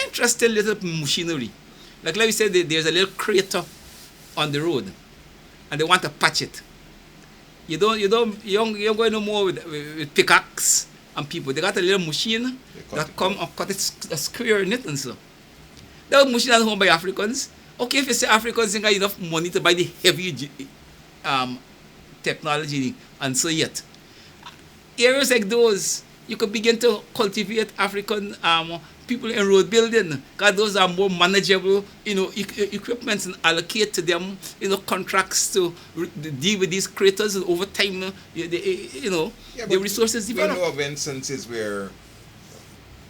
interesting little machinery. Like we said, there's a little crater on the road, and they want to patch it. You don't go no more with pickaxe and people. They got a little machine that come and cut it a square in it and so. That machine is owned by Africans. Okay, if you say Africans ain't got enough money to buy the heavy technology and so yet. Areas like those, you could begin to cultivate African people in road building, because those are more manageable, equipments, and allocate to them, contracts to deal with these craters, and over time, the resources develop.
We know of instances where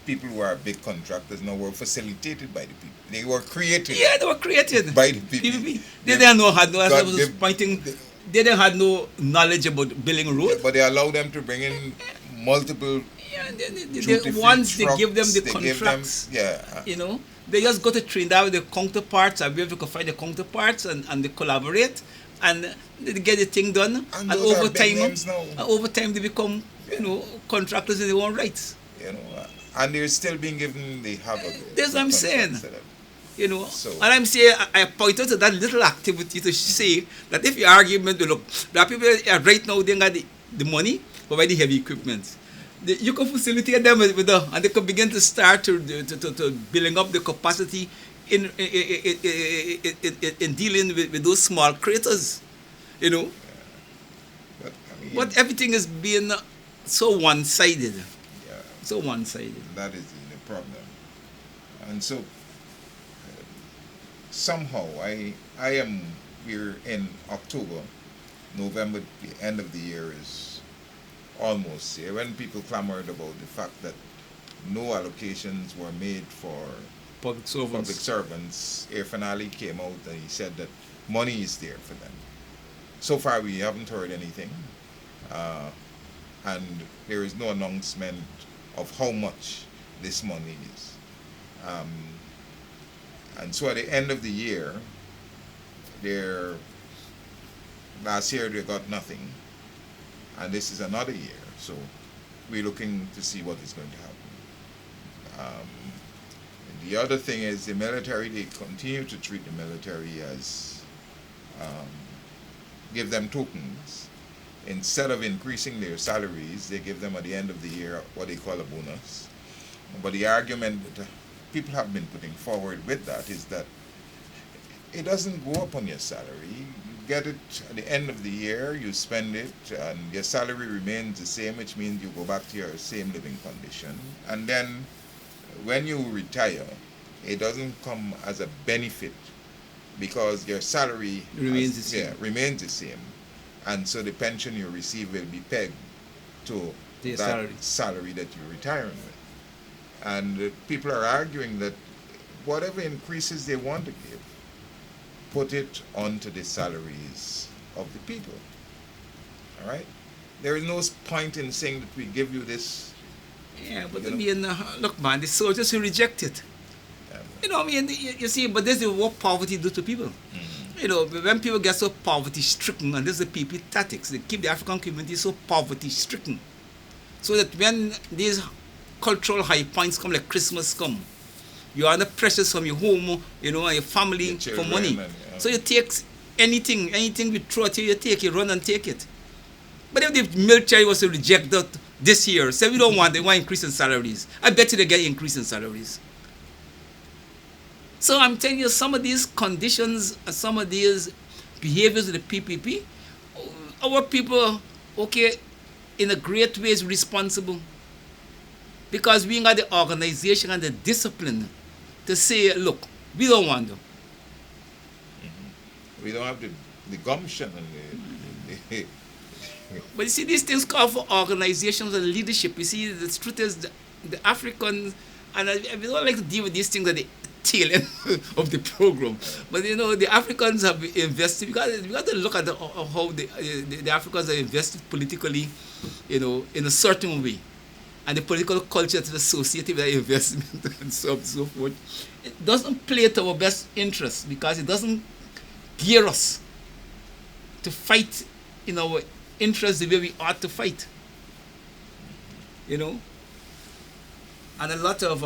people who are big contractors now were facilitated by the people. They were created.
Yeah, they were created
by the people.
They didn't know how they didn't have no knowledge about building road.
But they allow them to bring in multiple.
Once they give them the contracts, they just go to Trinidad with the counterparts, and wherever you can find the counterparts, and they collaborate, and they get the thing done. And over time, they become contractors in their own rights.
And they're still being given the havoc.
That's what I'm saying. So, and I'm saying, I pointed to that little activity to say that if your argument, look, there are people right now, they got the money, but by the heavy equipment. You can facilitate them and they can begin to start to building up the capacity in dealing with those small craters, But everything is being so one-sided.
Yeah.
So one-sided.
That is the problem. And so, somehow, we're in October, November, the end of the year is almost here, when people clamored about the fact that no allocations were made for
public
servants. Air Finale came out and he said that money is there for them. So far we haven't heard anything, and there is no announcement of how much this money is. And so at the end of the year, last year they got nothing, and this is another year, so we're looking to see what is going to happen. The other thing is the military, they continue to treat the military as, give them tokens. Instead of increasing their salaries, they give them at the end of the year what they call a bonus. But the argument that people have been putting forward with that is that it doesn't go up on your salary. You get it at the end of the year, you spend it, and your salary remains the same, which means you go back to your same living condition. And then when you retire, it doesn't come as a benefit because your salary
remains
the same. And so the pension you receive will be pegged to that salary that you're retiring with. And people are arguing that whatever increases they want to give, put it onto the salaries of the people. All right? There is no point in saying that we give you this.
Yeah, but look, man, the soldiers who reject it. You see, but this is what poverty do to people. You know, when people get so poverty stricken, and this is the PP tactics, they keep the African community so poverty stricken, so that when these cultural high points come, like Christmas come, you are under pressures from your home, you know, and your family
Your
for
children
money.
and,
So you take anything we throw at you, you take it, run and take it. But if the military was to reject that this year, say we don't want, they want increase in salaries, I bet you they get increase in salaries. So I'm telling you, some of these conditions and some of these behaviors of the PPP, our people, okay, in a great way is responsible. Because we got the organization and the discipline to say, look, we don't want them.
We don't have the gumption and the
But you see, these things call for organizations and leadership. You see, the truth is, the Africans, and we don't like to deal with these things at the tail end of the program. But you know, the Africans have invested. We got to look at how the Africans are invested politically, you know, in a certain way, and the political culture that's associated with that investment and so on and so forth. It doesn't play to our best interest because it doesn't gear us to fight in our interest the way we ought to fight, you know, and a lot of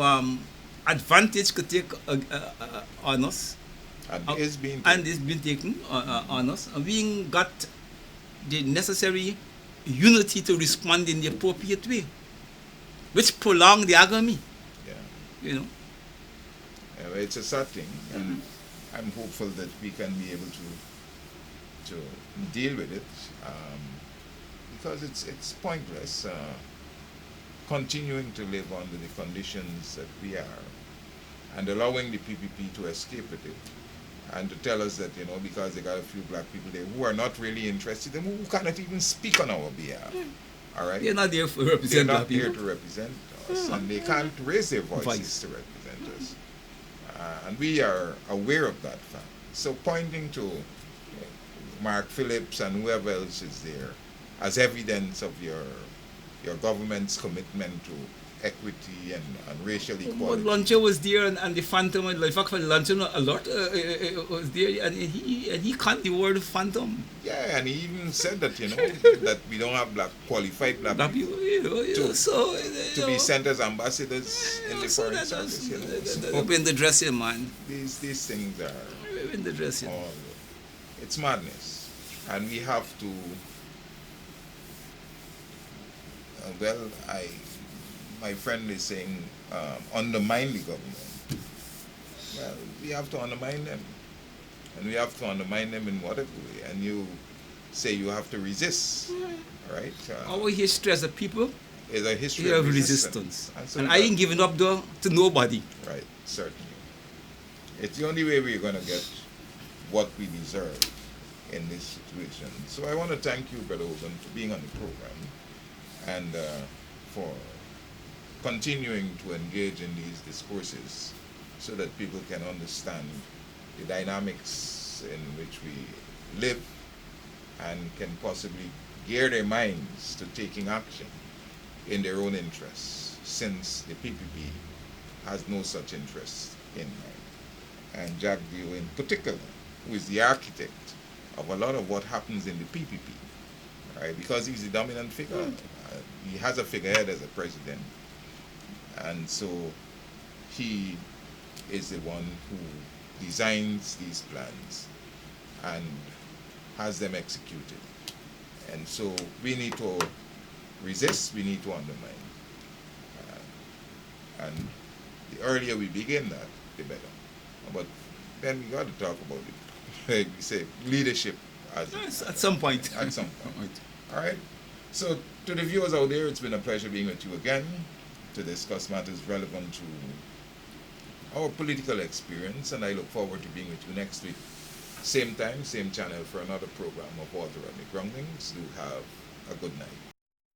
advantage could take on us,
and is being
taken on us, and we got the necessary unity to respond in the appropriate way, which prolong the agony.
Yeah.
You know.
It's a sad thing, and I'm hopeful that we can be able to deal with it, because it's pointless continuing to live under the conditions that we are and allowing the PPP to escape with it and to tell us that, you know, because they got a few black people there who are not really interested and who cannot even speak on our behalf. All right?
They're not there to represent
They're
black
not
people.
there to represent us, and they can't raise their voices to represent us. And we are aware of that fact. So pointing to Mark Phillips and whoever else is there as evidence of your government's commitment to equity and racial
But
equality.
Luncher was there, and the Phantom, in fact, Luncher a lot was there, and he caught the word Phantom.
Yeah, and he even said that, you know, that we don't have qualified black people
You know, so
to be sent as ambassadors in the foreign service. You know, so
in the dressing, man.
these things are
In the dressing.
all, it's madness, and we have to. My friend is saying undermine the government. Well, we have to undermine them, and we have to undermine them in whatever way. And you say you have to resist, right?
Our history as a people
is a history
of
resistance.
resistance,
so
and I ain't giving up to nobody.
Right, certainly. It's the only way we're going to get what we deserve in this situation. So I want to thank you, Brother Ogun, for being on the program and for continuing to engage in these discourses so that people can understand the dynamics in which we live and can possibly gear their minds to taking action in their own interests, since the PPP has no such interest in mind. And Jack Dio in particular, who is the architect of a lot of what happens in the PPP, right? Because he's the dominant figure. He has a figurehead as a president, and so he is the one who designs these plans and has them executed. And so we need to resist, we need to undermine. And the earlier we begin that, the better. But then we got to talk about it. Like we say, leadership
At some point.
At some point. All right? So to the viewers out there, it's been a pleasure being with you again to discuss matters relevant to our political experience, and I look forward to being with you next week. Same time, same channel for another program of Walter Rodney Groundings. Do have a good night.